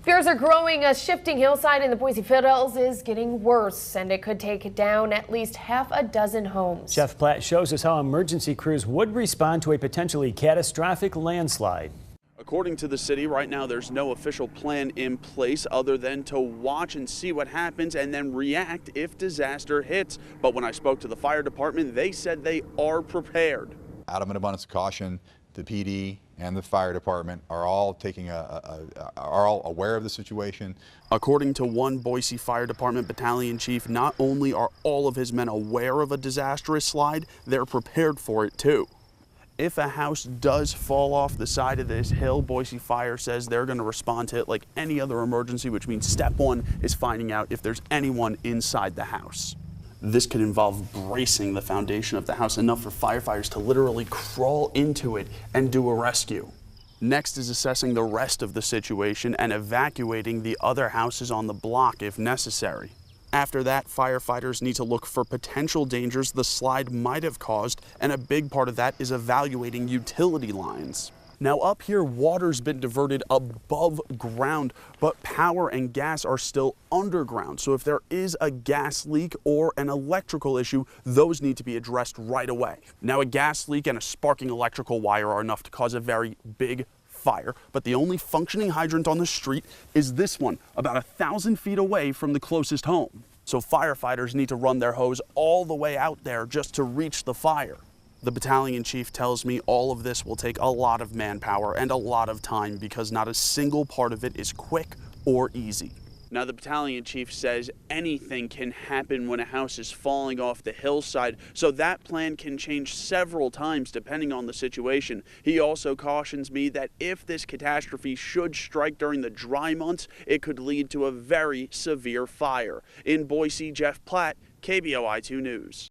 Fears are growing. A shifting hillside in the Boise foothills is getting worse, and it could take down at least half a dozen homes. Jeff Platt shows us how emergency crews would respond to a potentially catastrophic landslide. According to the city, right now there's no official plan in place other than to watch and see what happens and then react if disaster hits. But when I spoke to the fire department, they said they are prepared. Out of an abundance of caution, the PD and the fire department are all aware of the situation. According to one Boise Fire Department battalion chief, not only are all of his men aware of a disastrous slide, they're prepared for it too. If a house does fall off the side of this hill, Boise Fire says they're going to respond to it like any other emergency, which means step one is finding out if there's anyone inside the house. This could involve bracing the foundation of the house enough for firefighters to literally crawl into it and do a rescue. Next is assessing the rest of the situation and evacuating the other houses on the block if necessary. After that, firefighters need to look for potential dangers the slide might have caused, and a big part of that is evaluating utility lines. Now up here, water's been diverted above ground, but power and gas are still underground. So if there is a gas leak or an electrical issue, those need to be addressed right away. Now a gas leak and a sparking electrical wire are enough to cause a very big fire, but the only functioning hydrant on the street is this one, about 1,000 feet away from the closest home. So firefighters need to run their hose all the way out there just to reach the fire. The battalion chief tells me all of this will take a lot of manpower and a lot of time because not a single part of it is quick or easy. Now the battalion chief says anything can happen when a house is falling off the hillside, so that plan can change several times depending on the situation. He also cautions me that if this catastrophe should strike during the dry months, it could lead to a very severe fire. In Boise, Jeff Platt, KBOI 2 News.